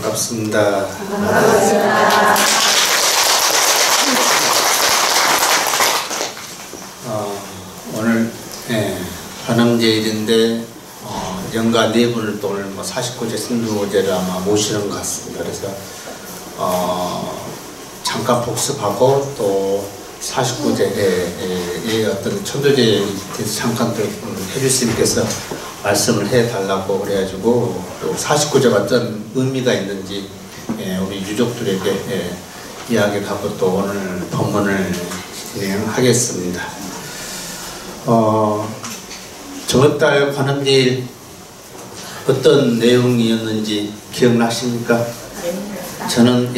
반갑습니다. 오늘 관음제일인데 연가 4분을 또 오늘 49제 신두제를 아마 모시는 것 같습니다. 그래서 잠깐 복습하고 또 49제의 어떤 천도제에 대해서 잠깐 해주님께서 말씀을 해달라고 그래가지고 또 49제가 어떤 의미가 있는지 우리 유족들에게 이야기하고 또 오늘 법문을 진행하겠습니다. 저번 달 관음제일 어떤 내용이었는지 기억나십니까? 저는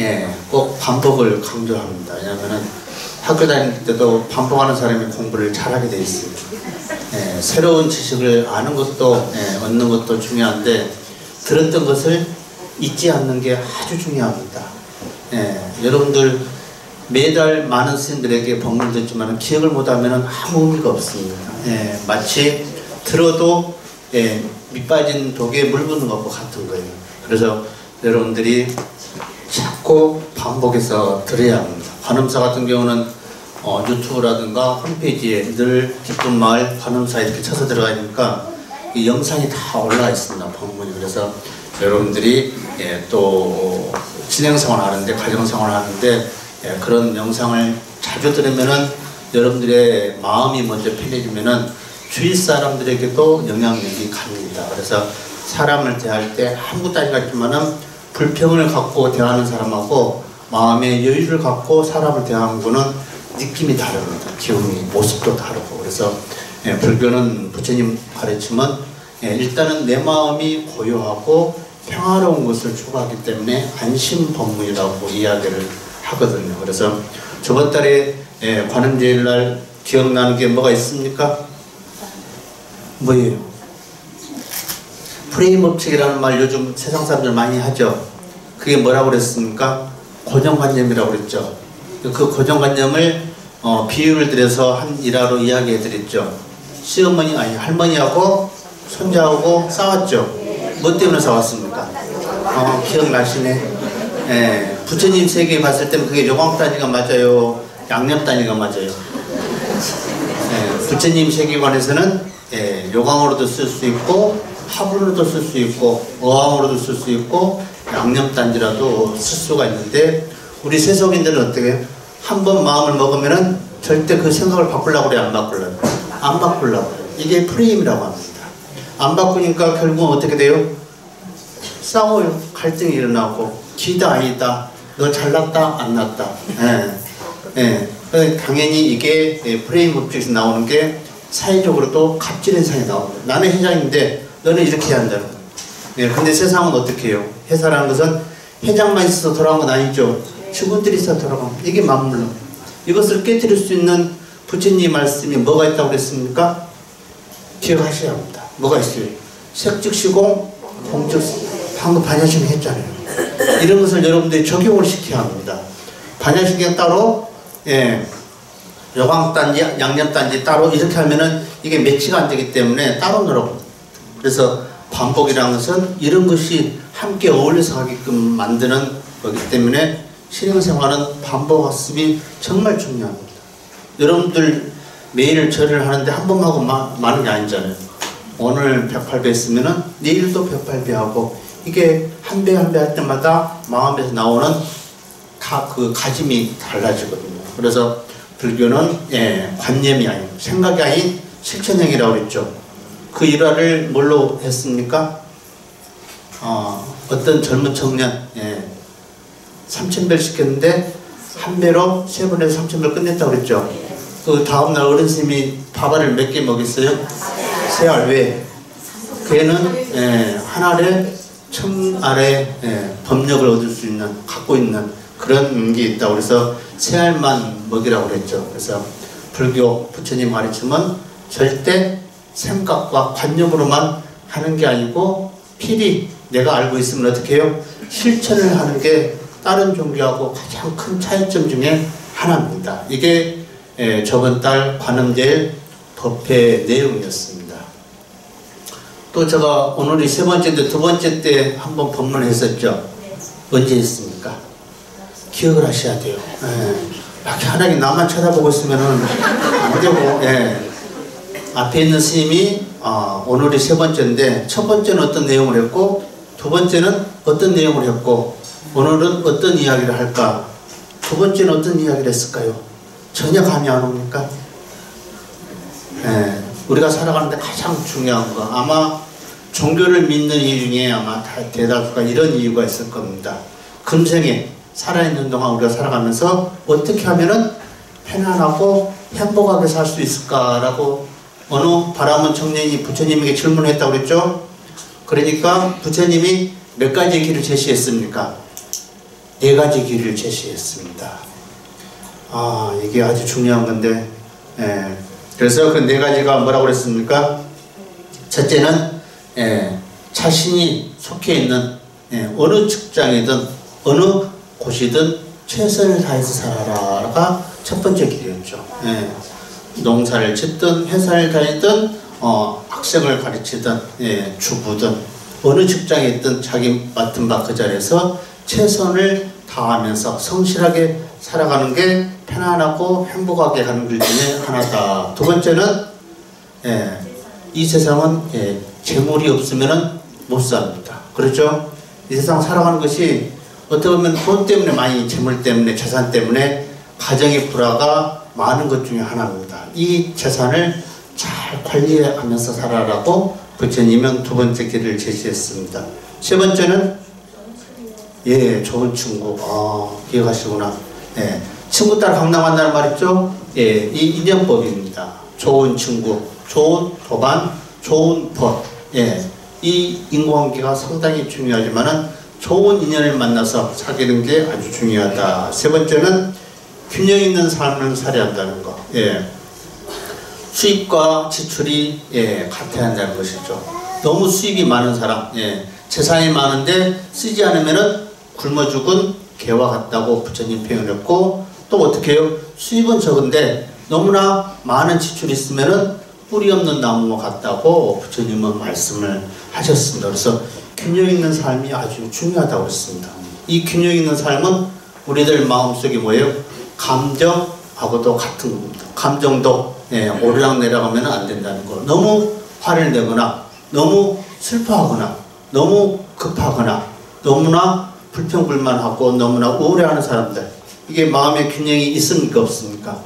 꼭 반복을 강조합니다. 왜냐하면 학교 다닐 때도 반복하는 사람이 공부를 잘하게 되어 있습니다. 새로운 지식을 아는 것도 얻는 것도 중요한데 들었던 것을 잊지 않는 게 아주 중요합니다. 여러분들 매달 많은 스님들에게 법문 듣지만 기억을 못하면 아무 의미가 없습니다. 마치 들어도 밑빠진 독에 물 붓는 것과 같은 거예요. 그래서 여러분들이 자꾸 반복해서 들어야 합니다. 관음사 같은 경우는 유튜브라든가 홈페이지에 늘 기쁜 마을 관음사 이렇게 쳐서 들어가니까 이 영상이 다 올라가 있습니다. 법문이. 그래서 여러분들이 또 진행생활 하는데 가정생활 하는데 그런 영상을 자주 들으면은 여러분들의 마음이 먼저 편해지면은 주위 사람들에게도 영향력이 갑니다. 그래서 사람을 대할 때 아무것도 아닌 것 같지만은 불평을 갖고 대하는 사람하고 마음의 여유를 갖고 사람을 대하는 거는 느낌이 다릅니다. 기운이, 모습도 다르고. 그래서 불교는 부처님 가르침은 일단은 내 마음이 고요하고 평화로운 것을 추구하기 때문에 안심법문이라고 이야기를 하거든요. 그래서 저번 달에 관음제일날 기억나는 게 뭐가 있습니까? 뭐예요? 프레임업칙이라는 말 요즘 세상 사람들 많이 하죠. 그게 뭐라고 그랬습니까? 고정관념이라고 그랬죠. 그 고정관념을 비유를 들여서 한 일화로 이야기해 드렸죠. 시어머니 아니 할머니하고 손자하고 싸웠죠. 뭐 때문에 싸웠습니까? 기억나시네. 부처님 세계에 봤을 때는 그게 요광단위가 맞아요, 양념단위가 맞아요. 부처님 세계관에서는 요광으로도 쓸 수 있고 화불로도 쓸 수 있고 어항으로도 쓸 수 있고 양념단지라도 쓸 수가 있는데 우리 세속인들은 어떻게 한 번 마음을 먹으면은 절대 그 생각을 바꾸려고 그래, 안 바꾸려고? 안 바꾸려고 그래. 이게 프레임이라고 합니다. 안 바꾸니까 결국은 어떻게 돼요? 싸워요. 갈등이 일어나고 기다 아니다, 너 잘났다 안 났다. 당연히 이게 프레임 법칙에서 나오는 게 사회적으로도 갑질 현상이 나옵니다. 나는 회장인데 너는 이렇게 해야 한다는 거예요. 근데 세상은 어떻게 해요? 회사라는 것은 회장만 있어서 돌아간 건 아니죠. 직원들이 있어서 돌아가면 이게 맞물러. 이것을 깨뜨릴 수 있는 부처님 말씀이 뭐가 있다고 그랬습니까? 기억하셔야 합니다. 뭐가 있어요? 색즉시공, 공즉시. 방금 반야신경 했잖아요. 이런 것을 여러분들이 적용을 시켜야 합니다. 반야신경 따로, 요광단지, 양념단지 따로 이렇게 하면은 이게 매치가 안 되기 때문에 따로 넣으라고. 그래서 반복이라는 것은 이런 것이 함께 어울려서 하게끔 만드는 거기 때문에 신앙생활은 반복학습이 정말 중요합니다. 여러분들 매일 절을 하는데 한 번만 하고 많은 게 아니잖아요. 오늘 108배 했으면은 내일도 108배 하고 이게 한 배 한 배 할 때마다 마음에서 나오는 다 그 가짐이 달라지거든요. 그래서 불교는 관념이 아니고 생각이 아닌 실천행위라고 그랬죠. 그 일화를 뭘로 했습니까? 어떤 젊은 청년 3000배를 시켰는데 한 배로 3번에서 3000배를 끝냈다고 그랬죠. 그 다음날 어른 스님이 밥알을 몇 개 먹였어요? 3알. 왜? 걔는 한 알에 1000알의 법력을 얻을 수 있는, 갖고 있는 그런 게 있다고 그래서 3알만 먹이라고 그랬죠. 그래서 불교 부처님 가르침은 절대 생각과 관념으로만 하는 게 아니고 필히 내가 알고 있으면 어떻게 해요? 실천을 하는 게 다른 종교하고 가장 큰 차이점 중에 하나입니다. 이게 저번 달 관음제일 법회 내용이었습니다. 또 제가 오늘이 3번째인데 2번째 때 한번 법문을 했었죠. 언제 했습니까? 기억을 하셔야 돼요. 막 하나님 나만 쳐다보고 있으면은 안 되고, 앞에 있는 스님이 오늘이 세 번째인데 첫 번째는 어떤 내용을 했고 두 번째는 어떤 내용을 했고 오늘은 어떤 이야기를 할까? 두 번째는 어떤 이야기를 했을까요? 전혀 감이 안 옵니까? 우리가 살아가는데 가장 중요한 거 아마 종교를 믿는 이유 중에 아마 대다수가 이런 이유가 있을 겁니다. 금생에 살아있는 동안 우리가 살아가면서 어떻게 하면은 편안하고 행복하게 살 수 있을까라고 어느 바람은 청년이 부처님에게 질문했다고 그랬죠? 그러니까 부처님이 몇 가지 길을 제시했습니까? 네 가지 길을 제시했습니다. 이게 아주 중요한 건데, 그래서 그 네 가지가 뭐라고 그랬습니까? 첫째는, 자신이 속해 있는, 어느 직장이든, 어느 곳이든 최선을 다해서 살아라가 첫 번째 길이었죠. 농사를 짓든, 회사를 다니든, 학생을 가르치든, 주부든, 어느 직장에 있든 자기 맡은 바 그 자리에서 최선을 다하면서 성실하게 살아가는 게 편안하고 행복하게 가는 길 중에 하나다. 두 번째는 이 세상은 재물이 없으면 못 삽니다. 그렇죠? 이 세상 살아가는 것이 어떻게 보면 돈 때문에 많이 재물 때문에 재산 때문에 가정의 불화가 많은 것 중에 하나입니다. 이 재산을 잘 관리하면서 살아라고 부처님은 두 번째 길을 제시했습니다. 세 번째는 좋은 친구. 기억하시구나. 친구 따라 강남한다는 말 있죠? 이 인연법입니다. 좋은 친구, 좋은 도반, 좋은 벗. 이 인과관계가 상당히 중요하지만은 좋은 인연을 만나서 사귀는 게 아주 중요하다. 세 번째는 균형 있는 삶을 살아야 한다는 거. 수입과 지출이 같아야 한다는 것이죠. 너무 수입이 많은 사람, 재산이 많은데 쓰지 않으면은 굶어 죽은 개와 같다고 부처님 표현했고, 또 어떻게 해요? 수입은 적은데 너무나 많은 지출이 있으면은 뿌리 없는 나무와 같다고 부처님은 말씀을 하셨습니다. 그래서 균형 있는 삶이 아주 중요하다고 했습니다. 이 균형 있는 삶은 우리들 마음속에 뭐예요? 감정하고도 같은 겁니다. 감정도 오르락내리락하면 안 된다는 거. 너무 화를 내거나 너무 슬퍼하거나 너무 급하거나 너무나 불평불만하고 너무나 우울해하는 사람들, 이게 마음의 균형이 있습니까 없습니까?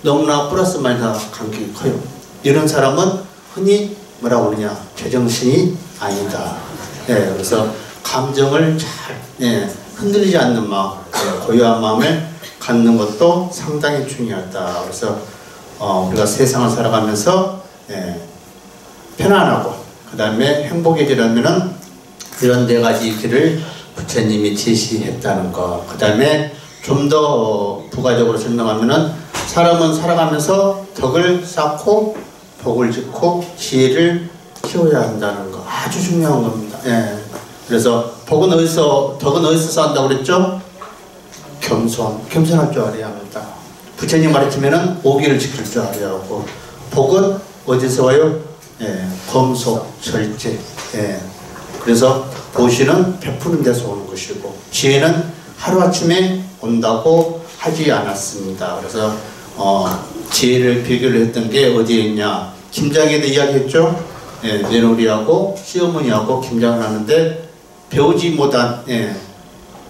너무나 플러스 마이너스 관계가 커요. 이런 사람은 흔히 뭐라고 그러냐, 제정신이 아니다. 그래서 감정을 잘 흔들리지 않는 마음, 고요한 마음을 갖는 것도 상당히 중요하다. 그래서 우리가 세상을 살아가면서 편안하고 그 다음에 행복해지려면은 이런 네 가지 길을 부처님이 제시했다는 거. 그 다음에 좀 더 부가적으로 설명하면은 사람은 살아가면서 덕을 쌓고 복을 짓고 지혜를 키워야 한다는 거. 아주 중요한 겁니다. 그래서 덕은 어디서 쌓는다고 그랬죠? 겸손할 줄 알아야 합니다. 부처님 가르치면은 오기를 지킬 줄 알아야 하고, 복은 어디서 와요? 검소, 절제. 그래서 보시는 베푸는 데서 오는 것이고, 지혜는 하루아침에 온다고 하지 않았습니다. 그래서 지혜를 비교를 했던 게 어디에 있냐? 김장에도 이야기했죠? 며느리하고 시어머니하고 김장을 하는데 배우지 못한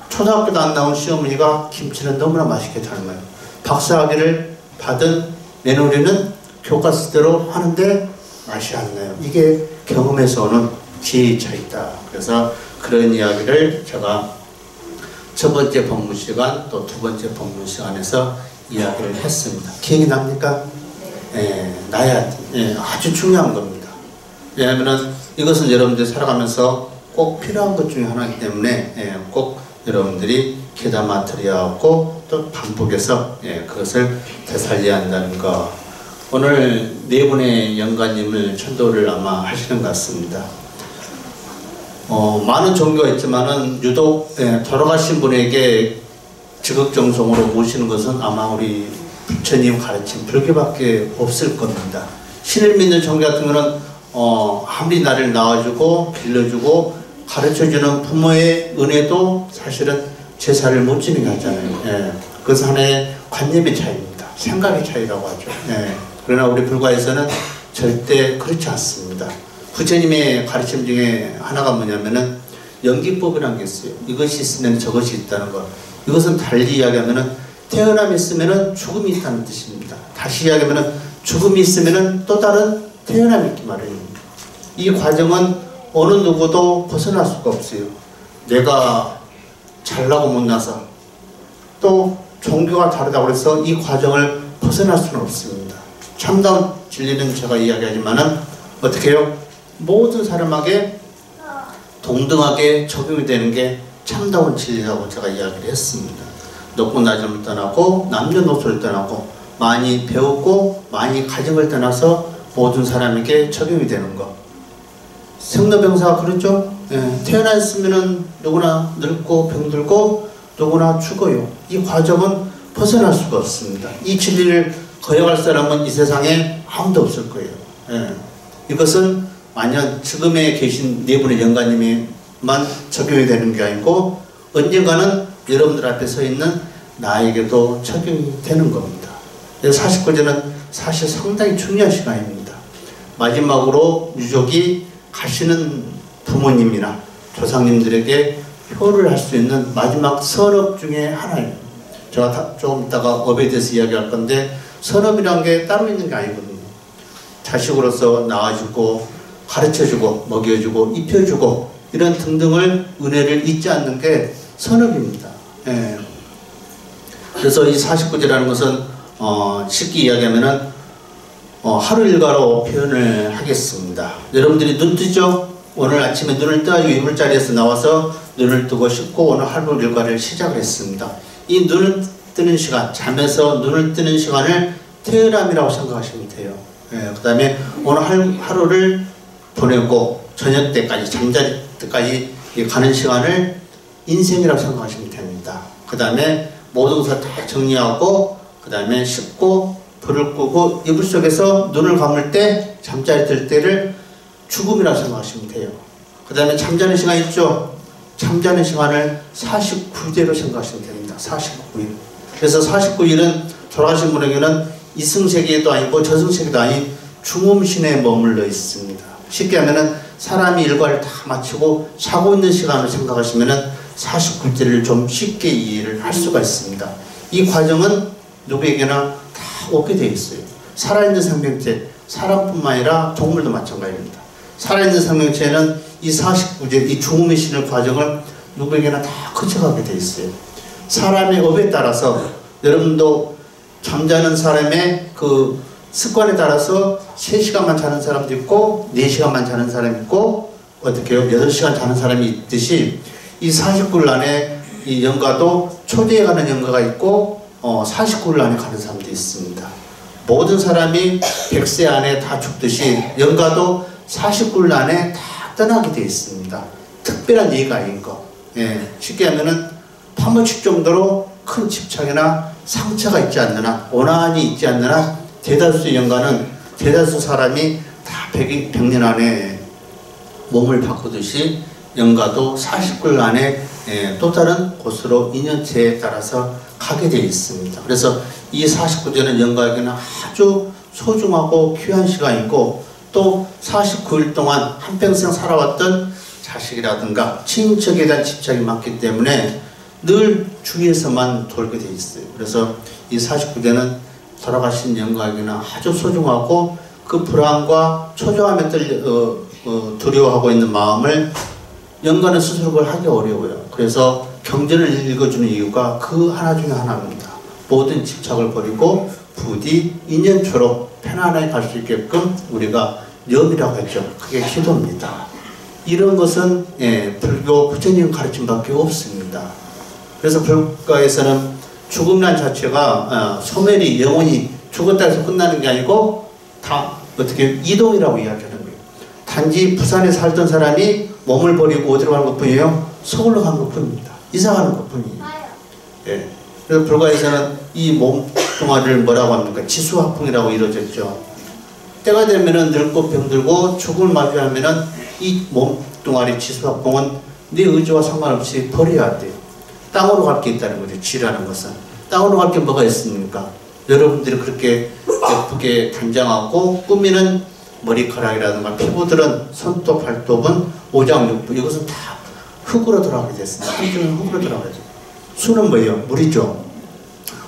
초등학교도 안 나온 시어머니가 김치는 너무나 맛있게 삶아요. 박사학위를 받은 며느리는 교과서대로 하는데 맛이 안 나요. 이게 경험에서 오는 지혜의 차이다. 그래서 그런 이야기를 제가 첫 번째 법문 시간 또 두 번째 법문 시간에서 이야기를 했습니다. 기억이 납니까? 나야 아주 중요한 겁니다. 왜냐하면 이것은 여러분들이 살아가면서 꼭 필요한 것 중에 하나이기 때문에 꼭 여러분들이 귀담아 들여야 하고 또 반복해서 그것을 되살려야 한다는 거. 오늘 네 분의 영가님을 천도를 아마 하시는 것 같습니다. 많은 종교가 있지만은 유독 돌아가신 분에게 지극정성으로 모시는 것은 아마 우리 부처님 가르친 불교밖에 없을 겁니다. 신을 믿는 종교 같은 거는 아무리 나를 낳아주고 빌려주고 가르쳐주는 부모의 은혜도 사실은 제사를 못 지내게 하잖아요. 예. 그것은 하나의 관념의 차이입니다. 생각의 차이라고 하죠. 예. 그러나 우리 불가에서는 절대 그렇지 않습니다. 부처님의 가르침 중에 하나가 뭐냐면은 연기법이라는 게 있어요. 이것이 있으면 저것이 있다는 것. 이것은 달리 이야기하면은 태어남이 있으면은 죽음이 있다는 뜻입니다. 다시 이야기하면은 죽음이 있으면은 또 다른 태어남이 있기 마련입니다. 이 과정은 어느 누구도 벗어날 수가 없어요. 내가 잘나고 못나서 또 종교가 다르다고 해서 이 과정을 벗어날 수는 없습니다. 참다운 진리는 제가 이야기하지만은 어떻게 해요? 모든 사람에게 동등하게 적용이 되는 게 참다운 진리라고 제가 이야기를 했습니다. 높고 낮음을 떠나고 남녀노소를 떠나고 많이 배웠고 많이 가정을 떠나서 모든 사람에게 적용이 되는 것. 생로병사가 그렇죠? 예, 태어나 있으면은 누구나 늙고 병들고 누구나 죽어요. 이 과정은 벗어날 수가 없습니다. 이 진리를 거역할 사람은 이 세상에 아무도 없을 거예요. 예. 이것은 만약 지금에 계신 네 분의 영가님에만 적용이 되는 게 아니고 언젠가는 여러분들 앞에 서 있는 나에게도 적용이 되는 겁니다. 49제는 사실 상당히 중요한 시간입니다. 마지막으로 유족이 가시는 부모님이나 조상님들에게 효를 할 수 있는 마지막 선업 중에 하나입니다. 제가 조금 이따가 업에 대해서 이야기할 건데 선업이란 게 따로 있는 게 아니거든요. 자식으로서 낳아주고 가르쳐주고 먹여주고 입혀주고 이런 등등을 은혜를 잊지 않는 게 선업입니다. 예. 그래서 이 49제라는 것은 쉽게 이야기하면은 하루 일과로 표현을 하겠습니다. 여러분들이 눈 뜨죠? 오늘 아침에 눈을 떠가지고 이불자리에서 나와서 눈을 뜨고 씻고 오늘 하루 일과를 시작을 했습니다. 이 눈을 뜨는 시간, 잠에서 눈을 뜨는 시간을 태어남이라고 생각하시면 돼요. 예, 그 다음에 오늘 하루를 보내고 저녁 때까지, 잠잘 때까지 가는 시간을 인생이라고 생각하시면 됩니다. 그 다음에 모든 것을 다 정리하고 그 다음에 씻고 불을 끄고 이불 속에서 눈을 감을 때 잠자리 들 때를 죽음이라고 생각하시면 돼요. 그 다음에 잠자는 시간 있죠? 잠자는 시간을 49제로 생각하시면 됩니다. 49일. 그래서 49일은 돌아가신 분에게는 이승세계도 아니고 저승세계도 아닌 중음신에 머물러 있습니다. 쉽게 하면은 사람이 일과를 다 마치고 자고 있는 시간을 생각하시면은 49제를 좀 쉽게 이해를 할 수가 있습니다. 이 과정은 누구에게나 다 오게 되어 있어요. 살아있는 생명체, 사람뿐만 아니라 동물도 마찬가지입니다. 살아있는 생명체는 이 49제, 이 중음의 신의 과정을 누구에게나 다 거쳐가게 되어 있어요. 사람의 업에 따라서 여러분도 잠자는 사람의 그 습관에 따라서 3시간만 자는 사람도 있고 4시간만 자는 사람이 있고 어떻게 해요? 8시간 자는 사람이 있듯이 이 49일 안에 이 연가도 초대에 가는 연가가 있고 49일 안에 가는 사람도 있습니다. 모든 사람이 100세 안에 다 죽듯이 연가도 49일 안에 다 떠나게 되어 있습니다. 특별한 예가 아닌 거. 예, 쉽게 하면은 파묻힐 정도로 큰 집착이나 상처가 있지 않느나 원한이 있지 않느나 대다수의 연가는 대다수 사람이 다 100년 안에 몸을 바꾸듯이 연가도 49일 안에 또 다른 곳으로 인연체에 따라서 가게 되어 있습니다. 그래서 이 49제는 연가에게는 아주 소중하고 귀한 시간이고 또 49일 동안 한평생 살아왔던 자식이라든가 친척에 대한 집착이 많기 때문에 늘 주위에서만 돌게 되어 있어요. 그래서 이 49제는 돌아가신 연가에게는 아주 소중하고 그 불안과 초조함에 두려워하고 있는 마음을 연가는 스스로 그걸 하기 어려워요. 그래서 경전을 읽어주는 이유가 그 하나 중에 하나입니다. 모든 집착을 버리고 부디 인연초로 편안하게 갈 수 있게끔 우리가 염이라고 했죠. 그게 기도입니다. 이런 것은 불교 부처님 가르침밖에 없습니다. 그래서 불가에서는 죽음이란 자체가 소멸이 영원히 죽었다 해서 끝나는 게 아니고 다 어떻게 이동이라고 이야기하는 거예요. 단지 부산에 살던 사람이 몸을 버리고 어디로 가는 것 뿐이에요? 서울로 가는 것 뿐입니다. 이사 가는 것 뿐이에요. 예. 그래서 불가에서는 이 몸뚱아리를 뭐라고 합니까? 지수화풍이라고 이루어졌죠. 때가 되면은 늙고 병들고 죽음을 마주하면은 이 죽둥아리, 치수화풍은 네 의지와 상관없이 버려야 돼요. 땅으로 갈 게 있다는 거죠. 쥐라는 것은. 땅으로 갈 게 뭐가 있습니까? 여러분들이 그렇게 예쁘게 단장하고 꾸미는 머리카락이라든가 피부들은 손톱, 발톱은 오장육부 이것은 다 흙으로 들어가게 됐습니다. 한쪽은 흙으로 들어가게 돼요. 수는 뭐예요? 물이죠.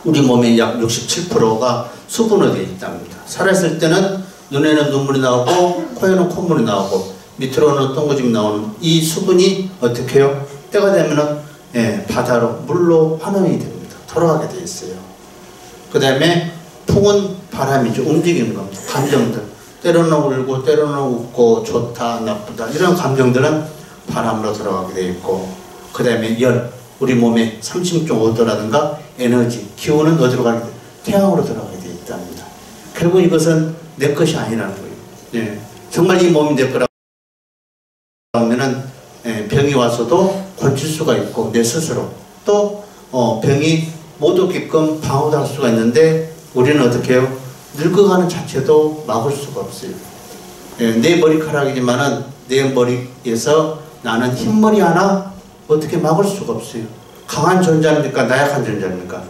우리 몸의 약 67%가 수분으로 되어 있답니다. 살아있을 때는 눈에는 눈물이 나오고 코에는 콧물이 나오고 밑으로는 똥구짐이 나오는 이 수분이 어떻게 해요? 때가 되면은 바다로 물로 환원이 됩니다. 돌아가게 되어 있어요. 그 다음에 풍은 바람이죠. 움직이는 겁니다. 감정들. 때로는 울고 때로는 웃고 좋다 나쁘다 이런 감정들은 바람으로 들어가게 되어 있고 그 다음에 열. 우리 몸에 36.5도라든가 에너지, 기온은 어디로 가게 돼요? 태양으로 들어가게 되어 있답니다. 결국 이것은 내 것이 아니라는 거예요. 예. 정말 이 몸이 내 거라고 하면은 병이 와서도 고칠 수가 있고 내 스스로 또 병이 못 오게끔 방어도 할 수가 있는데 우리는 어떻게 해요? 늙어가는 자체도 막을 수가 없어요. 예. 내 머리카락이지만은 내 머리에서 나는 흰머리 하나 어떻게 막을 수가 없어요. 강한 존재입니까? 나약한 존재입니까?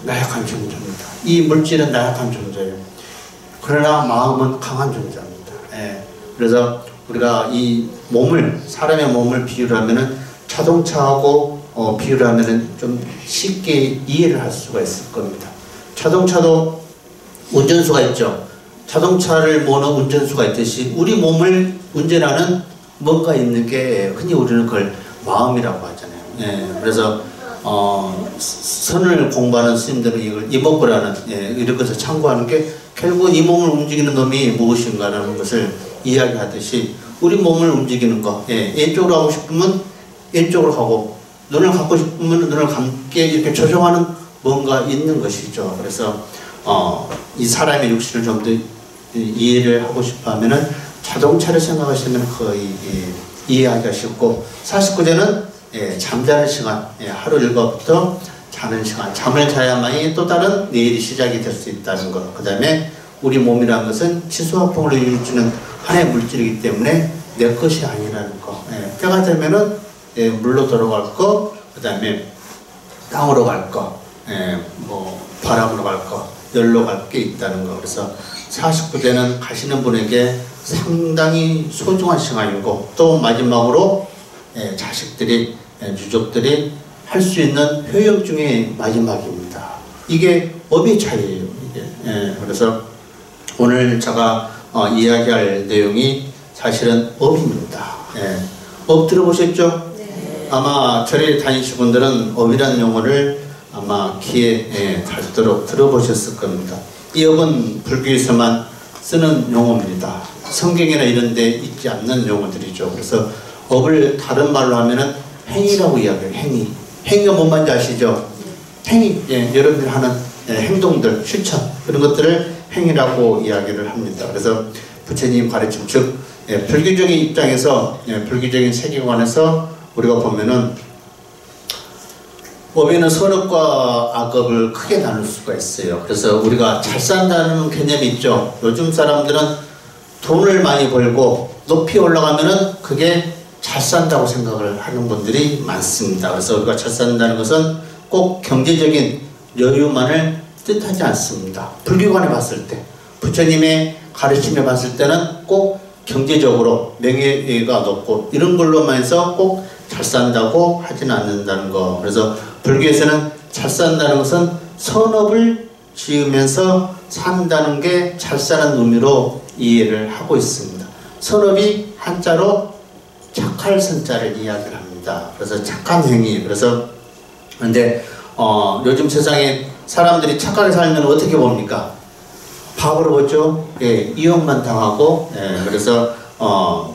나약한 존재입니다. 이 물질은 나약한 존재예요. 그러나 마음은 강한 존재입니다. 예. 그래서 우리가 이 몸을, 사람의 몸을 비유를 하면은 자동차하고 비유를 하면은 좀 쉽게 이해를 할 수가 있을 겁니다. 자동차도 운전수가 있죠. 자동차를 모는 운전수가 있듯이 우리 몸을 운전하는 뭔가 있는 게 흔히 우리는 그걸 마음이라고 하잖아요. 예, 그래서 선을 공부하는 스님들은 이걸 이목구라는 이런 것을 참고하는 게 결국 이 몸을 움직이는 놈이 무엇인가라는 것을 이야기하듯이 우리 몸을 움직이는 거 왼쪽으로 하고 싶으면 왼쪽으로 하고 눈을 감고 싶으면 눈을 감게 이렇게 조정하는 뭔가 있는 것이죠. 그래서 이 사람의 육신을 좀 더 이해를 하고 싶어 하면은 자동차를 생각하시면 거의 이해하기가 쉽고 49제는 잠자는 시간, 하루 일과부터 자는 시간, 잠을 자야만이 또 다른 내일이 시작이 될 수 있다는 것. 그 다음에 우리 몸이라는 것은 치수화풍을 이루어주는 하나의 물질이기 때문에 내 것이 아니라는 것. 때가 되면은 물로 들어갈 거, 그 다음에 땅으로 갈 거, 뭐 바람으로 갈 거, 열로 갈 게 있다는 거. 그래서 49제는 가시는 분에게 상당히 소중한 시간이고 또 마지막으로 자식들이 유족들이 할 수 있는 효역 중에 마지막입니다. 이게 업의 차이예요. 이게. 그래서 오늘 제가 이야기할 내용이 사실은 업입니다. 업 들어보셨죠? 네. 아마 절에 다니신 분들은 업이라는 용어를 아마 귀에 닳도록 들어보셨을 겁니다. 이 업은 불교에서만 쓰는 용어입니다. 성경이나 이런 데 있지 않는 용어들이죠. 그래서 업을 다른 말로 하면은 행위라고 이야기해요. 행위. 행위가 뭔 말인지 아시죠? 행위. 여러분들이 하는 행동들, 실천 그런 것들을 행위라고 이야기를 합니다. 그래서 부처님 가르침 즉 불교적인 입장에서 불교적인 세계관에서 우리가 보면은 업에는 선업과 악업을 크게 나눌 수가 있어요. 그래서 우리가 잘 산다는 개념이 있죠. 요즘 사람들은 돈을 많이 벌고 높이 올라가면은 그게 잘 산다고 생각을 하는 분들이 많습니다. 그래서 우리가 잘 산다는 것은 꼭 경제적인 여유만을 뜻하지 않습니다. 불교관에 봤을 때, 부처님의 가르침에 봤을 때는 꼭 경제적으로 명예가 높고 이런 걸로만 해서 꼭 잘 산다고 하지는 않는다는 거. 그래서 불교에서는 잘 산다는 것은 선업을 지으면서 산다는 게 잘 사는 의미로 이해를 하고 있습니다. 선업이 한자로 착할 선자를 이야기를 합니다. 그래서 착한 행위. 그래서 근데 요즘 세상에 사람들이 착하게 살면 어떻게 봅니까? 바보로 보죠. 이용만 당하고 그래서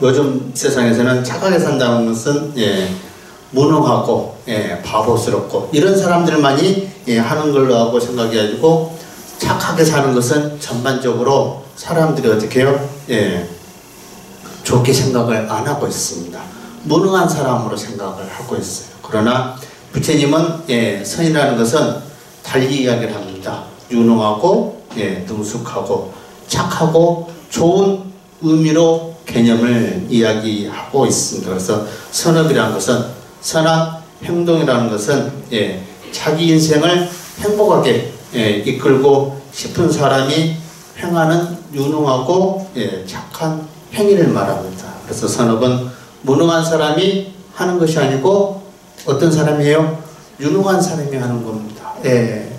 요즘 세상에서는 착하게 산다는 것은 무능하고 바보스럽고 이런 사람들만이 하는 걸로 하고 생각해가지고 착하게 사는 것은 전반적으로 사람들이 어떻게 해요? 좋게 생각을 안 하고 있습니다. 무능한 사람으로 생각을 하고 있어요. 그러나 부처님은 선이라는 것은 달리 이야기를 합니다. 유능하고 능숙하고 착하고 좋은 의미로 개념을 이야기하고 있습니다. 그래서 선업이라는 것은, 선한 행동이라는 것은 자기 인생을 행복하게 이끌고 싶은 사람이 행하는 유능하고 착한 행위를 말합니다. 그래서 선업은 무능한 사람이 하는 것이 아니고 어떤 사람이에요? 유능한 사람이 하는 겁니다.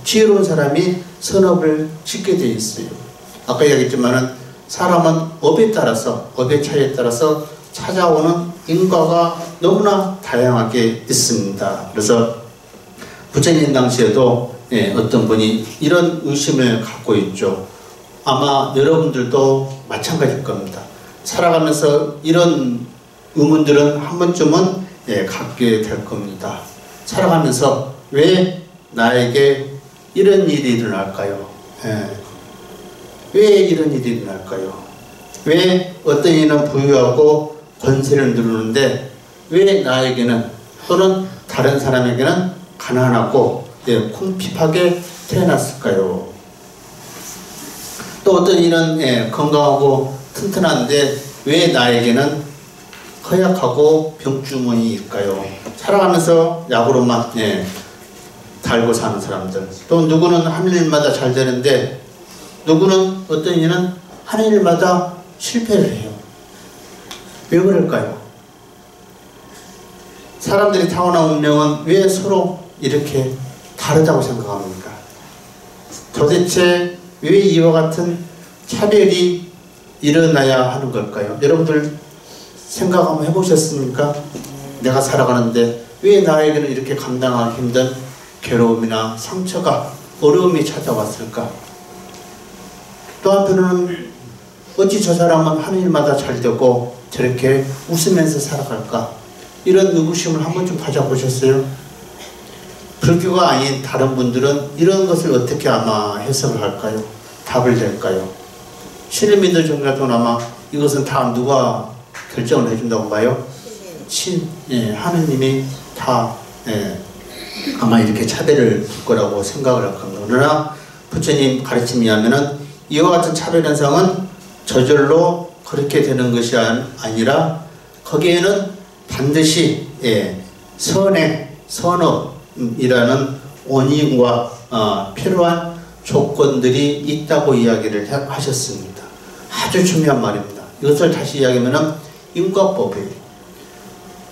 지혜로운 사람이 선업을 짓게 되어 있어요. 아까 이야기했지만은 사람은 업에 따라서, 업의 차이에 따라서 찾아오는 인과가 너무나 다양하게 있습니다. 그래서 부처님 당시에도 어떤 분이 이런 의심을 갖고 있죠. 아마 여러분들도 마찬가지일 겁니다. 살아가면서 이런 의문들은 한 번쯤은 갖게 될 겁니다. 살아가면서 왜 나에게 이런 일이 일어날까요? 왜 이런 일이 일어날까요? 왜 어떤 이는 부유하고 권세를 누르는데 왜 나에게는 또는 다른 사람에게는 가난하고 궁핍하게 태어났을까요? 또 어떤 이는 건강하고 튼튼한데 왜 나에게는 허약하고 병주머니일까요? 살아가면서 약으로만 달고 사는 사람들, 또 누구는 하는 일마다 잘 되는데 누구는 어떤 이는 하는 일마다 실패를 해요. 왜 그럴까요? 사람들이 타고난 운명은 왜 서로 이렇게 다르다고 생각합니까? 도대체 왜 이와 같은 차별이 일어나야 하는 걸까요? 여러분들 생각 한번 해보셨습니까? 내가 살아가는데 왜 나에게는 이렇게 감당하기 힘든 괴로움이나 상처가, 어려움이 찾아왔을까? 또 한편으로는 어찌 저 사람은 하는 일마다 잘 되고 저렇게 웃으면서 살아갈까? 이런 의구심을 한 번쯤 가져보셨어요? 불교가 아닌 다른 분들은 이런 것을 어떻게 아마 해석을 할까요? 답을 낼까요? 신을 믿는 정가도 아마 이것은 다 누가 결정을 해준다고 봐요? 하느님이 다 아마 이렇게 차별을 줄 거라고 생각을 할 겁니다. 그러나 부처님 가르침이 하면은 이와 같은 차별 현상은 저절로 그렇게 되는 것이 아니라 거기에는 반드시 선행, 선업이라는 원인과 필요한 조건들이 있다고 이야기를 하셨습니다. 아주 중요한 말입니다. 이것을 다시 이야기하면 인과법이에요.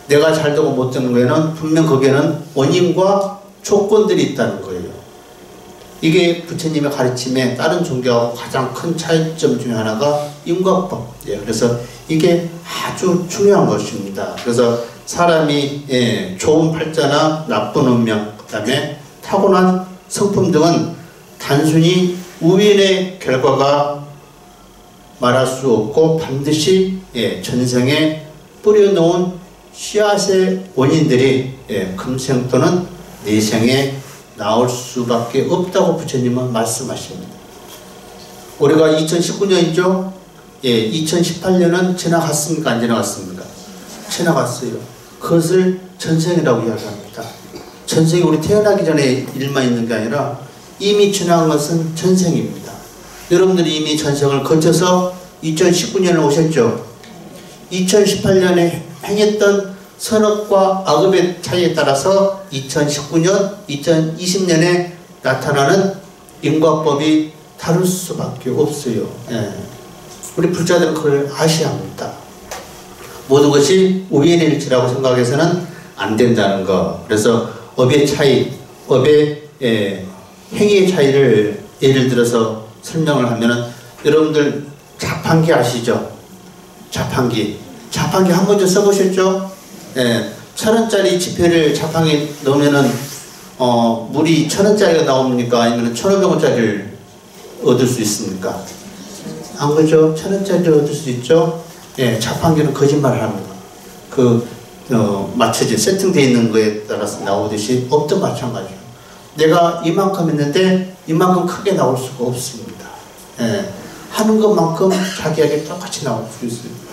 내가 잘 되고 못 되는 거에는 분명 거기에는 원인과 조건들이 있다는 거예요. 이게 부처님의 가르침에 다른 종교하고 가장 큰 차이점 중에 하나가 인과법이에요. 그래서 이게 아주 중요한 것입니다. 그래서 사람이 좋은 팔자나 나쁜 운명, 그 다음에 타고난 성품 등은 단순히 우연의 결과가 말할 수 없고 반드시 전생에 뿌려놓은 씨앗의 원인들이 금생 또는 내생에 나올 수밖에 없다고 부처님은 말씀하십니다. 올해가 2019년이죠? 2018년은 지나갔습니까? 안 지나갔습니까? 지나갔어요. 그것을 전생이라고 이야기합니다. 전생이 우리 태어나기 전에 일만 있는 게 아니라 이미 지나간 것은 전생입니다. 여러분들이 이미 전생을 거쳐서 2019년에 오셨죠? 2018년에 행했던 선업과 악업의 차이에 따라서 2019년, 2020년에 나타나는 인과법이 다를 수밖에 없어요. 우리 불자들은 그걸 아셔야 합니다. 모든 것이 우연의 일치라고 생각해서는 안 된다는 거. 그래서 업의 차이, 업의 행위의 차이를 예를 들어서 설명을 하면은 여러분들 자판기 아시죠? 자판기 한 번쯤 써보셨죠? 1,000원짜리 지폐를 자판기에 넣으면은 물이 1,000원짜리가 나옵니까? 아니면 1,500원짜리를 얻을 수 있습니까? 안 그죠? 1,000원짜리를 얻을 수 있죠? 자판기는 거짓말을 합니다. 맞춰진 세팅되어 있는 거에 따라서 나오듯이 업도 마찬가지예요. 내가 이만큼 했는데 이만큼 크게 나올 수가 없습니다. 하는 것만큼 자기에게 똑같이 나올 수 있습니다.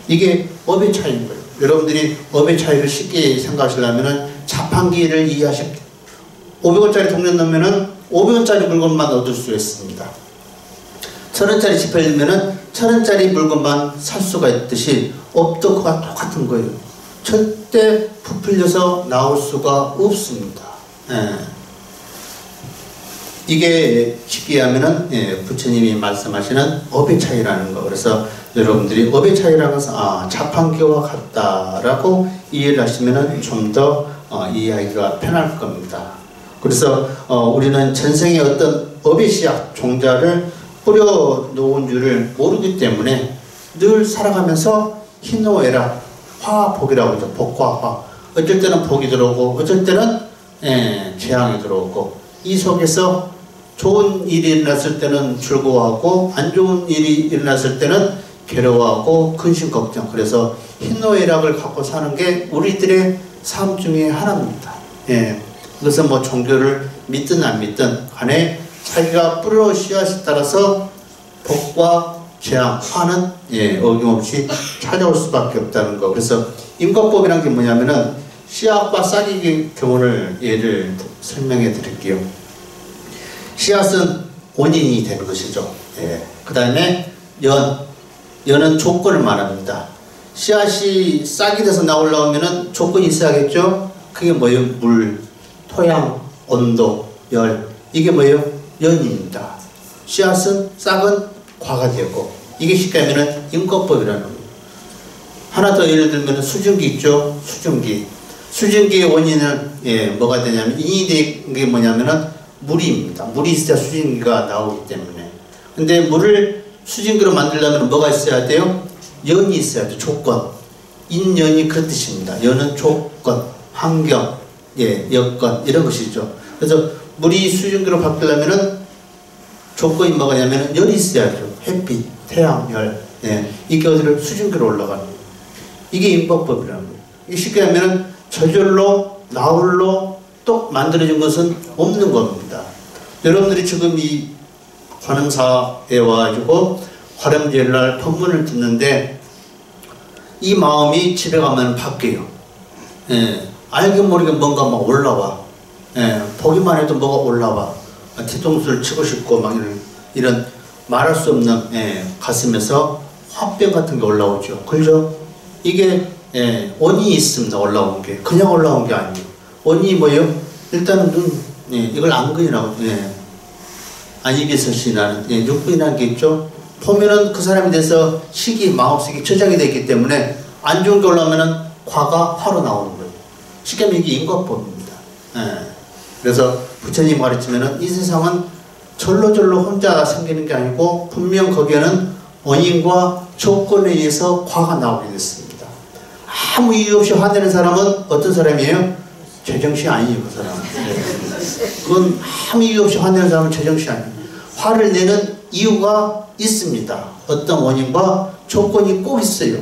이게 업의 차이인 거예요. 여러분들이 업의 차이를 쉽게 생각하시려면 자판기를 이해하십시오. 500원짜리 동전 넣으면 500원짜리 물건만 얻을 수 있습니다. 1,000원짜리 지폐를 넣으면 1,000원짜리 물건만 살 수가 있듯이 업도 그와 똑같은 거예요. 절대 부풀려서 나올 수가 없습니다. 이게 쉽게 하면은 부처님이 말씀하시는 업의 차이라는 거. 그래서 여러분들이 업의 차이라는 것은 자판기와 같다라고 이해를 하시면은 좀 더 이해하기가 편할 겁니다. 그래서 우리는 전생에 어떤 업의 씨앗 종자를 뿌려 놓은 줄을 모르기 때문에 늘 살아가면서 희노애락, 화복이라고 하죠. 복과 화. 어쩔 때는 복이 들어오고 어쩔 때는 재앙이 들어오고, 이 속에서 좋은 일이 일어났을 때는 즐거워하고 안 좋은 일이 일어났을 때는 괴로워하고 근심 걱정. 그래서 희노애락을 갖고 사는 게 우리들의 삶 중에 하나입니다. 그것은 뭐 종교를 믿든 안 믿든 간에 자기가 뿌려 씨앗에 따라서 복과 재앙, 화는 어김없이 찾아올 수밖에 없다는 거. 그래서 인과법이란 게 뭐냐면은 씨앗과 싹의 경우를 예를 설명해 드릴게요. 씨앗은 원인이 되는 것이죠. 그 다음에 연은 조건을 말합니다. 씨앗이 싹이 돼서 나오려면은 조건이 있어야겠죠. 그게 뭐예요? 물, 토양, 온도, 열. 이게 뭐예요? 연입니다. 씨앗은, 싹은 과가 되고, 이게 쉽게 하면은 인과법이라는 거예요. 하나 더 예를 들면 수증기 있죠? 수증기의 원인은 뭐가 되냐면, 인이 된 게 뭐냐면은 물입니다. 물이 있어야 수증기가 나오기 때문에. 근데 물을 수증기로 만들려면 뭐가 있어야 돼요? 연이 있어야 돼요. 조건. 인연이 그런 뜻입니다. 연은 조건, 환경, 여건, 이런 것이죠. 그래서 물이 수증기로 바뀌려면은 조건이 뭐냐면 열이 있어야죠. 햇빛, 태양, 열. 이게 어디로 수증기로 올라가는 거예요. 이게 인과법이라는 거예요. 이게 쉽게 하면은 저절로, 나홀로 똑 만들어진 것은 없는 겁니다. 여러분들이 지금 이 관음사에 와가지고 화렴제일날 법문을 듣는데 이 마음이 집에 가면 바뀌어요. 알게 모르게 뭔가 막 올라와. 보기만 해도 뭐가 올라와. 뒤통수를 치고 싶고 막 이런 말할 수 없는 가슴에서 화병 같은 게 올라오죠. 그죠? 이게 원인이 있습니다. 올라온 게. 그냥 올라온 게 아니에요. 원인이 뭐예요? 일단은 눈, 이걸 안근이라고, 안입에서 나는 육근이라는 게 있죠. 보면은 그 사람에 대해서 식이, 마음속이 저장이 되어 있기 때문에 안 좋은 게 올라오면은 과가 화로 나오는 거예요. 쉽게 하면 이게 인과법입니다. 그래서 부처님 가르치면은 이 세상은 절로 혼자 생기는 게 아니고 분명 거기에는 원인과 조건에 의해서 과가 나오게 됐습니다. 아무 이유 없이 화내는 사람은 어떤 사람이에요? 제정신 아니에요, 그 사람은. 그건 아무 이유 없이 화내는 사람은 제정신 아니에요. 화를 내는 이유가 있습니다. 어떤 원인과 조건이 꼭 있어요.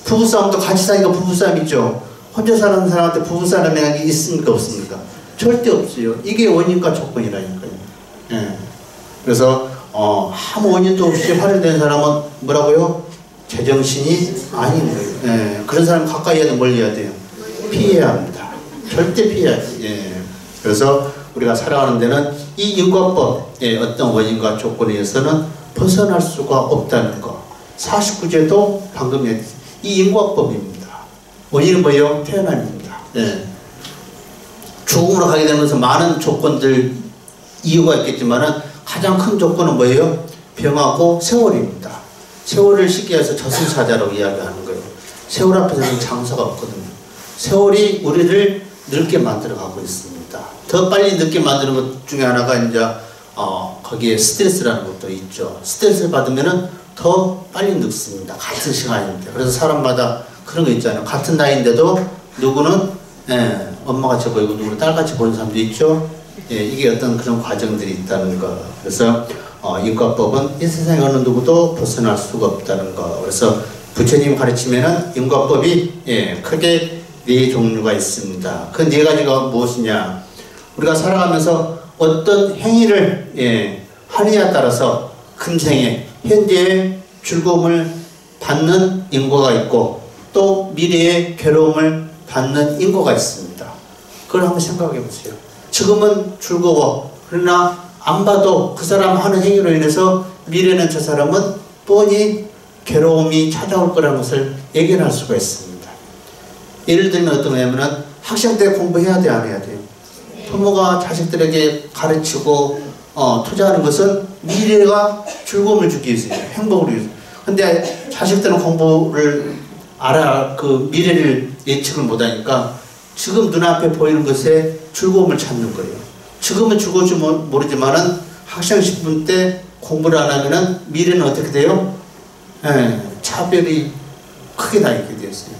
부부싸움도 같이 사니까 부부싸움 있죠. 혼자 사는 사람한테 부부싸움이라는 게 있습니까, 없습니까? 절대 없어요. 이게 원인과 조건이라니까요. 그래서 아무 원인도 없이 화를 내는 사람은 뭐라고요? 제정신이 아닌 거예요. 그런 사람 가까이 해야 돼, 멀리 해야 돼요? 피해야 합니다. 절대 피해야 돼요. 그래서 우리가 살아가는 데는 이 인과법의 어떤 원인과 조건에 의해서는 벗어날 수가 없다는 거. 49제도 방금 이 인과법입니다. 원인은 뭐예요? 태어남입니다. 죽음으로 가게 되면서 많은 조건들, 이유가 있겠지만은 가장 큰 조건은 뭐예요? 병하고 세월입니다. 세월을 쉽게 해서 저승사자라고 이야기하는 거예요. 세월 앞에서는 장사가 없거든요. 세월이 우리를 늙게 만들어 가고 있습니다. 더 빨리 늙게 만드는 것 중에 하나가 이제 거기에 스트레스라는 것도 있죠. 스트레스를 받으면은 더 빨리 늙습니다. 같은 시간인데. 그래서 사람마다 그런 거 있잖아요. 같은 나이인데도 누구는 엄마같이 보이고 누구는 딸같이 보이는 사람도 있죠. 이게 어떤 그런 과정들이 있다는 거. 그래서 인과법은 이 세상에 어느 누구도 벗어날 수가 없다는 거. 그래서 부처님 가르치면은 인과법이 크게 4종류가 있습니다. 그 4가지가 무엇이냐? 우리가 살아가면서 어떤 행위를 하느냐에 따라서 금생에 현재의 즐거움을 받는 인과가 있고 또 미래의 괴로움을 받는 인과가 있습니다. 그걸 한번 생각해 보세요. 지금은 즐거워. 그러나 안 봐도 그 사람 하는 행위로 인해서 미래는 저 사람은 뻔히 괴로움이 찾아올 거라는 것을 예견할 수가 있습니다. 예를 들면 어떤 거냐면은 학생 때 공부해야 돼, 안 해야 돼요? 부모가 자식들에게 가르치고 투자하는 것은 미래가 즐거움을 주기 위해서요. 행복을 위해서. 근데 자식들은 공부를 그 미래를 예측을 못하니까 지금 눈앞에 보이는 것에 즐거움을 찾는 거예요. 지금은 즐거울지 모르지만은 학생 10분 때 공부를 안 하면은 미래는 어떻게 돼요? 차별이 크게 나게 되었어요.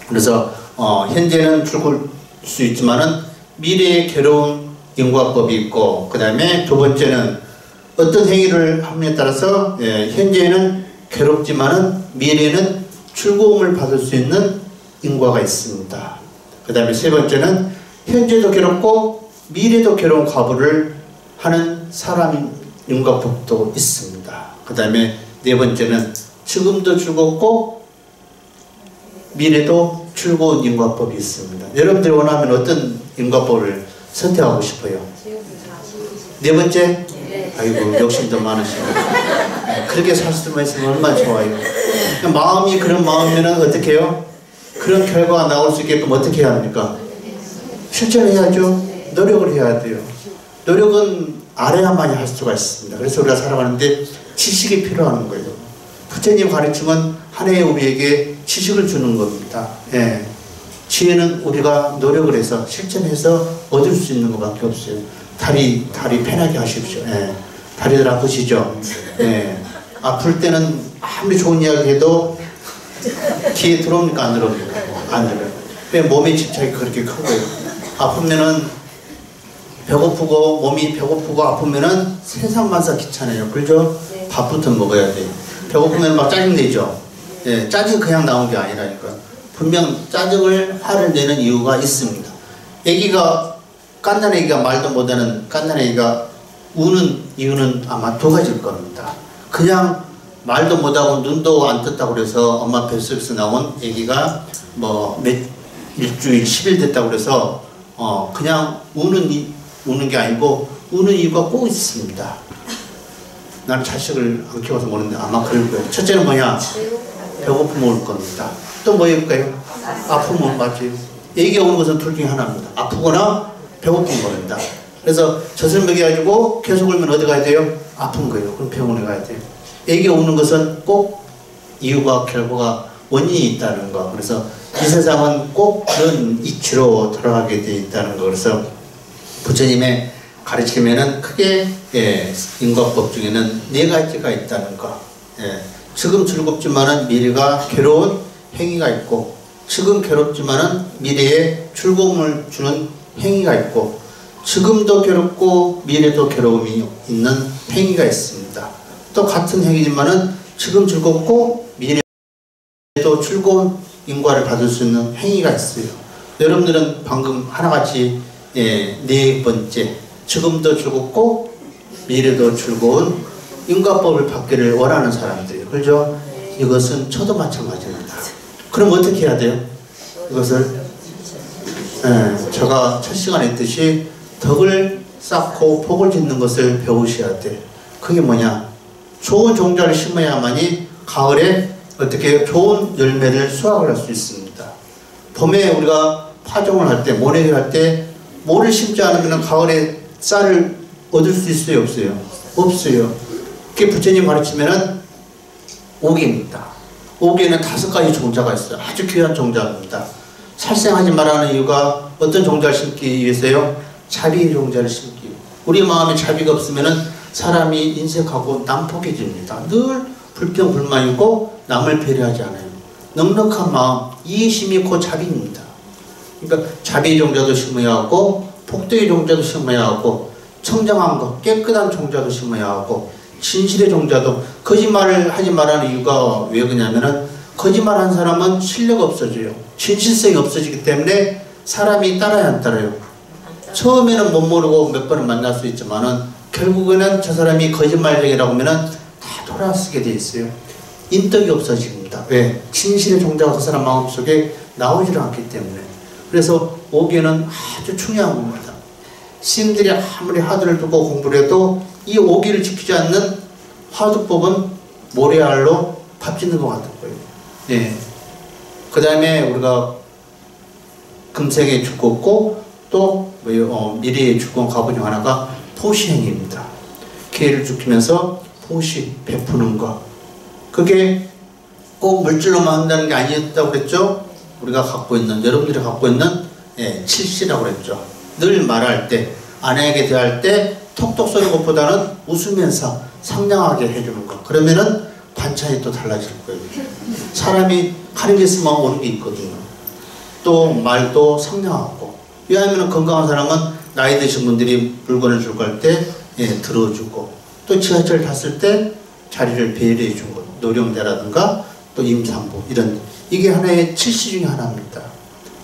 그래서 현재는 즐거울 수 있지만은 미래의 괴로운 인과법이 있고, 그 다음에 두 번째는 어떤 행위를 함에 따라서 현재는 괴롭지만은 미래는 즐거움을 받을 수 있는 인과가 있습니다. 그 다음에 세 번째는 현재도 괴롭고 미래도 괴로운 과보를 하는 사람 인과법도 있습니다. 그 다음에 네 번째는 지금도 즐겁고 미래도 즐거운 인과법이 있습니다. 여러분들이 원하면 어떤 인과법을 선택하고 싶어요? 네 번째? 아이고, 욕심도 많으시네. 그렇게 살 수만 있으면 얼마나 좋아요. 마음이 그런 마음이면 어떻게 해요? 그런 결과가 나올 수 있게끔 어떻게 해야 합니까? 실천해야죠. 노력을 해야 돼요. 노력은 알아야만이 할 수가 있습니다. 그래서 우리가 살아가는데 지식이 필요한 거예요. 부처님 가르침은 하나의 우리에게 지식을 주는 겁니다. 지혜는 우리가 노력을 해서 실천해서 얻을 수 있는 것밖에 없어요. 다리 편하게 하십시오. 다리들 아프시죠? 아플 때는 아무리 좋은 이야기 해도 귀에 들어옵니까? 안 들어옵니까? 안 들어요. 왜 몸의 집착이 그렇게 크고요. 아프면은 배고프고 몸이 배고프고 아프면은 세상만사 귀찮아요. 그죠? 밥부터 먹어야 돼요. 배고프면 막 짜증내죠? 짜증이 그냥 나온 게 아니라니까. 분명 짜증을 화를 내는 이유가 있습니다. 깐난 애기가 말도 못하는 깐난 애기가 우는 이유는 아마 두 가지일 겁니다. 그냥 말도 못하고 눈도 안 떴다고 그래서 엄마 뱃속에서 나온 애기가 일주일 10일 됐다고 그래서 그냥 우는 게 아니고 우는 이유가 꼭 있습니다. 나는 자식을 안 키워서 모르는데 아마 그럴 거예요. 첫째는 뭐냐? 배고프면 올 겁니다. 또 뭐일까요? 아프면 맞아요. 애기가 오는 것은 둘 중에 하나입니다. 아프거나 배고픈 겁니다. 그래서 젖을 먹여가지고 계속 울면 어디 가야 돼요? 아픈 거예요. 그럼 병원에 가야 돼요. 애기가 우는 것은 꼭 이유가 결과가 원인이 있다는 거. 그래서 이 세상은 꼭 그런 이치로 돌아가게 되어 있다는 거. 그래서 부처님의 가르침에는 크게 인과법 중에는 네 가지가 있다는 거. 지금 즐겁지만은 미래가 괴로운 행위가 있고, 지금 괴롭지만은 미래에 즐거움을 주는 행위가 있고, 지금도 괴롭고 미래도 괴로움이 있는 행위가 있습니다. 또 같은 행위지만은 지금 즐겁고 미래도 즐거운 인과를 받을 수 있는 행위가 있어요. 여러분들은 방금 하나같이 네 번째, 지금도 즐겁고 미래도 즐거운 인과법을 받기를 원하는 사람들이에요. 그렇죠? 이것은 저도 마찬가지입니다. 그럼 어떻게 해야 돼요? 이것을 제가 첫 시간에 했듯이 덕을 쌓고 복을 짓는 것을 배우셔야 돼. 그게 뭐냐? 좋은 종자를 심어야만이 가을에 어떻게 좋은 열매를 수확을 할 수 있습니다. 봄에 우리가 파종을 할 때, 모내기를 할 때 모를 심지 않으면 가을에 쌀을 얻을 수 있어요? 없어요? 없어요. 그게 부처님 가르치면은 오기입니다. 오기에는 5가지 종자가 있어요. 아주 귀한 종자입니다. 살생하지 말라는 이유가 어떤 종자를 심기 위해서요? 자비의 종자를 심기. 우리 마음에 자비가 없으면은 사람이 인색하고 난폭해집니다. 늘 불평불만이고 남을 배려하지 않아요. 넉넉한 마음, 이해심이 곧 자비입니다. 그러니까 자비의 종자도 심어야 하고, 복덕의 종자도 심어야 하고, 청정한 것, 깨끗한 종자도 심어야 하고, 진실의 종자도. 거짓말을 하지 말라는 이유가 왜 그러냐면은 거짓말한 사람은 신뢰가 없어져요. 진실성이 없어지기 때문에 사람이 따라야 안 따라요. 처음에는 못 모르고 몇 번은 만날 수 있지만은 결국에는 저 사람이 거짓말쟁이라고 하면은 다 돌아서게 돼 있어요. 인덕이 없어집니다. 왜? 진실의 종자가 그 사람 마음속에 나오지를 않기 때문에. 그래서 오기는 아주 중요한 겁니다. 스님들이 아무리 하드를 두고 공부를 해도 이 오기를 지키지 않는 화두법은 모래알로 밥 짓는 것 같은 거예요. 예. 그 다음에 우리가 금생에 죽었고 또 미래에 죽은 가부 중 하나가 포시행위입니다. 기회를 죽이면서 포시 베푸는 것. 그게 꼭 물질로만 한다는 게 아니었다고 그랬죠. 우리가 갖고 있는, 여러분들이 갖고 있는 칠시라고 그랬죠. 늘 말할 때, 아내에게 대할 때 톡톡 쏘는 것보다는 웃으면서 상냥하게 해주는 것. 그러면은 반찬이 또 달라질 거예요. 사람이 가는 게 있으면 오는 게 있거든요. 또 말도 상냥하고. 왜냐하면 건강한 사람은 나이 드신 분들이 물건을 주고 할 때 들어주고, 또 지하철 탔을 때 자리를 배려해 준 것. 노령자라든가 또 임산부 이런, 이게 하나의 칠시 중에 하나입니다.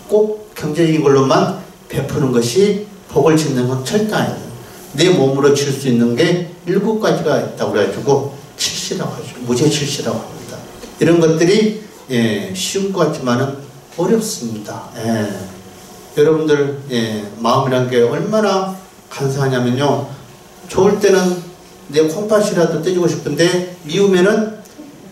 꼭 경제적인 걸로만 베푸는 것이 복을 짓는 건 절대 아니에요. 내 몸으로 칠 수 있는 게 7가지가 있다고 그래가지고 칠시라고 하죠. 무죄칠시라고 합니다. 이런 것들이 쉬운 것 같지만은 어렵습니다. 여러분들 마음이란 게 얼마나 간사하냐면요, 좋을 때는 내 콩팥이라도 떼주고 싶은데 미우면은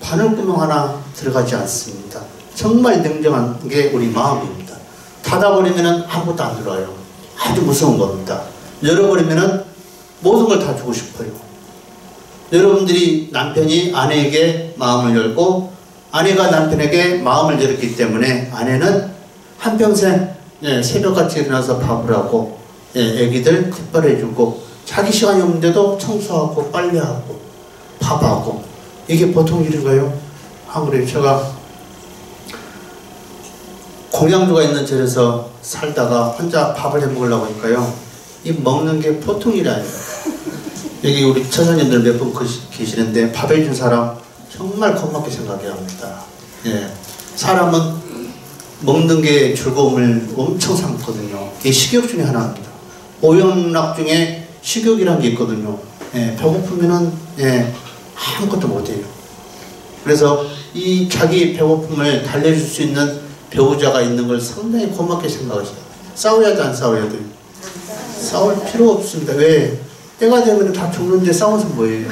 바늘구멍 하나 들어가지 않습니다. 정말 냉정한 게 우리 마음입니다. 닫아버리면은 아무것도 안 들어와요. 아주 무서운 겁니다. 열어버리면은 모든 걸 다 주고 싶어요. 여러분들이 남편이 아내에게 마음을 열고 아내가 남편에게 마음을 열었기 때문에 아내는 한평생 새벽같이 일어나서 밥을 하고 애기들 뒷바라지해주고 자기 시간이 없는데도 청소하고 빨래하고 밥하고, 이게 보통 일인가요? 안 그래요? 제가 공양주가 있는 절에서 살다가 혼자 밥을 해 먹으려고 하니까요, 이 먹는 게 보통 일이 아니에요. 여기 우리 처자님들 몇 분 계시는데 밥 해준 사람 정말 고맙게 생각해야 합니다. 사람은 먹는 게 즐거움을 엄청 삼거든요. 이게 식욕 중에 하나입니다. 오영락 중에 식욕이라는 게 있거든요. 배고프면은 아무것도 못해요. 그래서 이 자기 배고픔을 달래줄 수 있는 배우자가 있는 걸 상당히 고맙게 생각하셔요. 싸워야 돼, 안 싸워야 돼? 싸울 필요 없습니다. 왜? 때가 되면 다 죽는데 싸워서 뭐예요?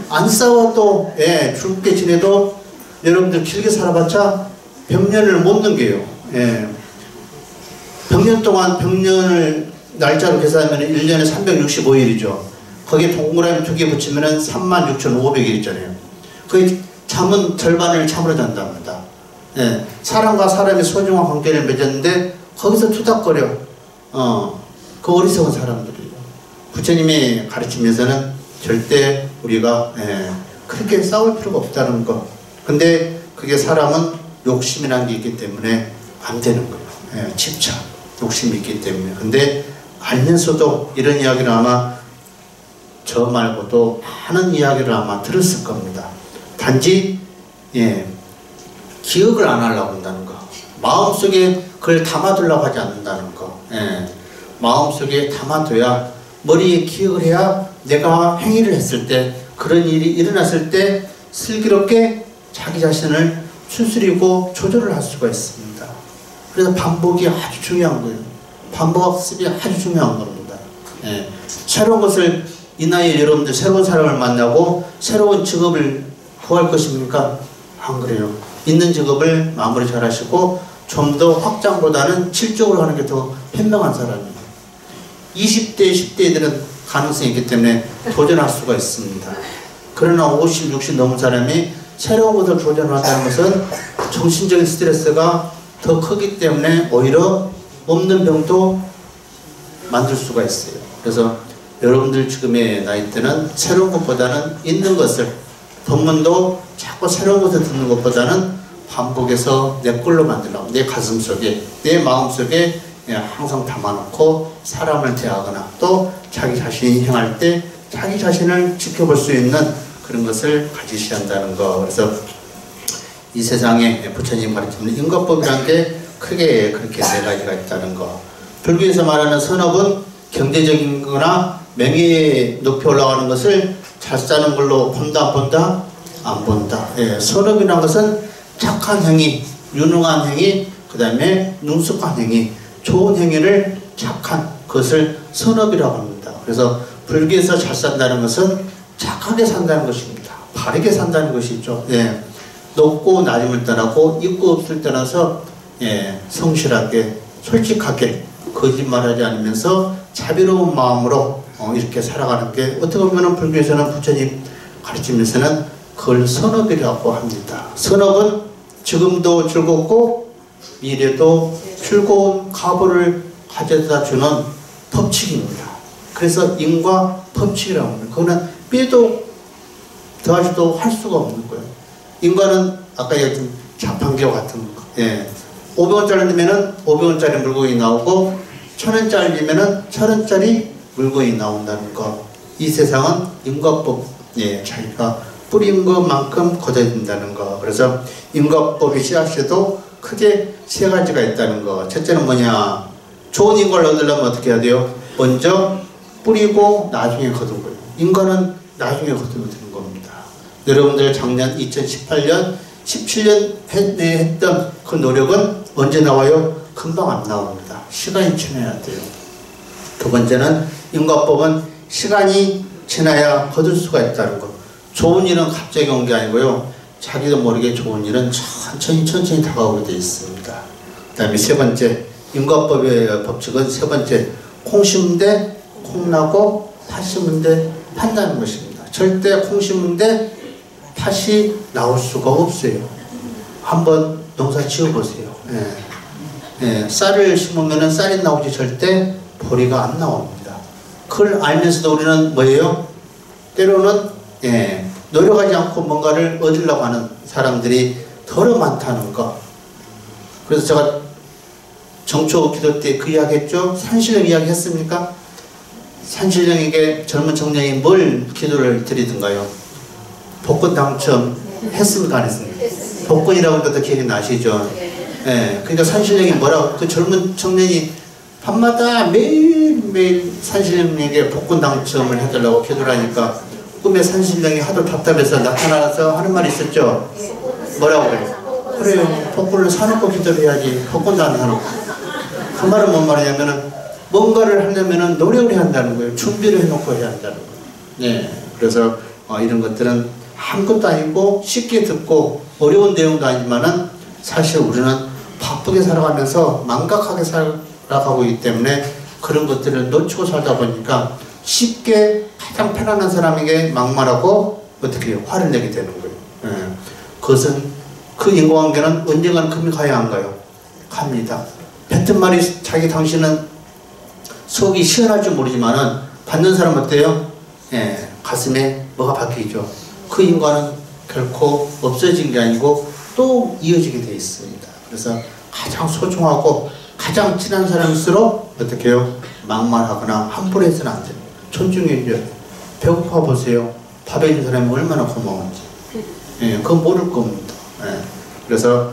안 싸워도 죽게 지내도 여러분들 길게 살아봤자 100년을 못 넘겨요. 100년 동안 100년을 날짜로 계산하면 1년에 365일이죠. 거기에 동그라미 2개 붙이면 36,500일 있잖아요. 그 잠은 절반을 잠으로 잔답니다. 사람과 사람이 소중한 관계를 맺었는데 거기서 투닥거려. 그 어리석은 사람들이에요. 부처님이 가르치면서는 절대 우리가 그렇게 싸울 필요가 없다는 것. 근데 그게 사람은 욕심이라는 게 있기 때문에 안 되는 거예요. 집착, 욕심이 있기 때문에. 근데 알면서도 이런 이야기를 아마 저 말고도 많은 이야기를 아마 들었을 겁니다. 단지 기억을 안 하려고 한다는 거, 마음속에 그걸 담아두려고 하지 않는다는 거. 마음속에 담아둬야, 머리에 기억을 해야 내가 행위를 했을 때, 그런 일이 일어났을 때 슬기롭게 자기 자신을 추스리고 조절을 할 수가 있습니다. 그래서 반복이 아주 중요한 거예요. 반복학습이 아주 중요한 겁니다. 새로운 것을, 이 나이에 여러분들 새로운 사람을 만나고 새로운 직업을 구할 것입니까? 안 그래요. 있는 직업을 마무리 잘 하시고 좀 더 확장보다는 질적으로 하는 게 더 현명한 사람이에요. 20대, 10대들은 가능성이 있기 때문에 도전할 수가 있습니다. 그러나 50, 60 넘은 사람이 새로운 것을 도전한다는 것은 정신적인 스트레스가 더 크기 때문에 오히려 없는 병도 만들 수가 있어요. 그래서 여러분들 지금의 나이 때는 새로운 것보다는 있는 것을, 법문도 자꾸 새로운 것을 듣는 것보다는 반복해서 내 걸로 만들라고, 내 가슴 속에, 내 마음 속에 항상 담아놓고 사람을 대하거나 또 자기 자신이 행할 때 자기 자신을 지켜볼 수 있는 그런 것을 가지셔야 한다는 거. 그래서 이 세상에 부처님 가르치는 인과법이라는 게 크게 그렇게 4가지가 있다는 거. 불교에서 말하는 선업은 경제적인 거나 명예에 높이 올라가는 것을 잘 사는 걸로 본다, 안 본다? 안 본다. 선업이라는 것은 착한 행위, 유능한 행위, 그 다음에 능숙한 행위, 좋은 행위를 착한 것을 선업이라고 합니다. 그래서 불교에서 잘 산다는 것은 착하게 산다는 것입니다. 바르게 산다는 것이죠. 예. 높고 낮음을 떠나고 있고 없을 떠나서 예, 성실하게 솔직하게 거짓말하지 않으면서 자비로운 마음으로 이렇게 살아가는 게 어떻게 보면 불교에서는 부처님 가르치면서는 그걸 선업이라고 합니다. 선업은 지금도 즐겁고 미래도 즐거운 가보를 가져다 주는 법칙입니다. 그래서 인과 법칙이라고 합니다. 그거는 빼도 더하지도 할 수가 없는 거예요. 인과는 아까 얘기했던 자판기와 같은 거. 예. 500원짜리 넣으면은 500원짜리 물건이 나오고 1000원짜리 넣으면은 1000원짜리 물건이 나온다는 거. 이 세상은 인과법, 예, 자기가 뿌린 것만큼 거둬야 된다는 거. 그래서 인과법의 씨앗에도 크게 세 가지가 있다는 거. 첫째는 뭐냐? 좋은 인과를 얻으려면 어떻게 해야 돼요? 먼저 뿌리고 나중에 거둔 거예요. 인과는 나중에 거두면 되는 겁니다. 여러분들 작년 2018년, 17년 내에 했던 그 노력은 언제 나와요? 금방 안 나옵니다. 시간이 지나야 돼요. 두 번째는 인과법은 시간이 지나야 거둘 수가 있다는 것. 좋은 일은 갑자기 온 게 아니고요. 자기도 모르게 좋은 일은 천천히 다가오게 되어 있습니다. 그 다음에 세 번째, 인과법의 법칙은 세 번째, 콩 심은 데 콩 나고 팥 심은 데 팥 나는 것입니다. 절대 콩 심은 데 팥이 나올 수가 없어요. 한번 농사 지어보세요. 예. 예. 쌀을 심으면 쌀이 나오지 절대 보리가 안 나옵니다. 그걸 알면서도 우리는 뭐예요? 때로는 예, 노력하지 않고 뭔가를 얻으려고 하는 사람들이 더러 많다는 거. 그래서 제가 정초 기도 때 그 이야기 했죠? 산신령 이야기 했습니까? 산신령에게 젊은 청년이 뭘 기도를 드리던가요? 복권 당첨 했습니까? 안 했습니까? 복권이라고 하니까 더 기억이 나시죠? 예, 그러니까 산신령이 뭐라고, 그 젊은 청년이 밤마다 매일매일 산신령에게 복권 당첨을 해달라고 기도를 하니까 꿈에 산신령이 하도 답답해서 나타나서 하는 말이 있었죠? 뭐라고 그래요? 그래요. 복권을 사놓고 기도를 해야지. 복권도 안 사놓고. 그 말은 뭔 말이냐면은 뭔가를 하려면은 노력을 해야 한다는 거예요. 준비를 해놓고 해야 한다는 거예요. 네. 그래서 이런 것들은 아무것도 아니고 쉽게 듣고 어려운 내용도 아니지만은 사실 우리는 바쁘게 살아가면서 망각하게 살아가고 있기 때문에 그런 것들을 놓치고 살다 보니까 쉽게 가장 편안한 사람에게 막말하고 어떻게 해요? 화를 내게 되는 거예요. 네. 그것은 그 인과관계는 언젠가는 금이 가야 안 가요? 갑니다. 뱉은 말이 자기 당신은 속이 시원할 줄 모르지만은 받는 사람 어때요? 예, 가슴에 뭐가 박히죠. 그 인과는 결코 없어진 게 아니고 또 이어지게 되어 있습니다. 그래서 가장 소중하고 가장 친한 사람일수록 어떻게 해요? 막말하거나 함부로 해서는 안 돼요. 존중해줘요. 배고파 보세요. 밥 해준 사람이 얼마나 고마운지. 예, 그건 모를 겁니다. 예, 그래서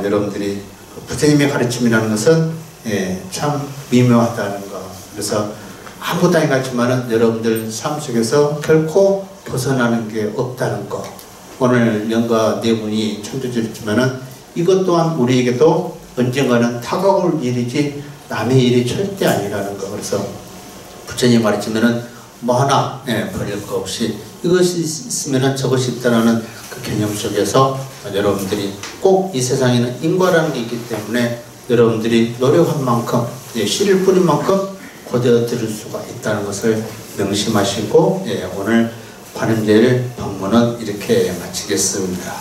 여러분들이 부처님의 가르침이라는 것은 예, 참 미묘하다는 거. 그래서 아무것도 아닌 것 같지만은 여러분들 삶 속에서 결코 벗어나는 게 없다는 거. 오늘 영가 네 분이 천도드렸지만은 이것 또한 우리에게도 언젠가는 다가올 일이지 남의 일이 절대 아니라는 거. 그래서 부처님 가르치면은 뭐 하나 버릴 거 없이 이것이 있으면은 저것이 있다라는 그 개념 속에서 여러분들이 꼭 이 세상에는 인과라는 게 있기 때문에 여러분들이 노력한 만큼 씨를 뿌린 만큼 거둬 들을 수가 있다는 것을 명심하시고 오늘 관음제일 방문은 이렇게 마치겠습니다.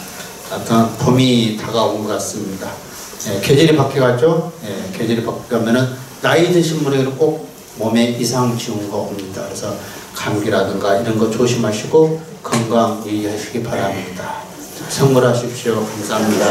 하여튼 봄이 다가온 것 같습니다. 계절이 바뀌어가죠. 계절이 바뀌면은 나이 드신 분에게는 꼭 몸에 이상 징후가 옵니다. 그래서 감기라든가 이런 거 조심하시고 건강 유의하시기 바랍니다. 선물하십시오. 감사합니다.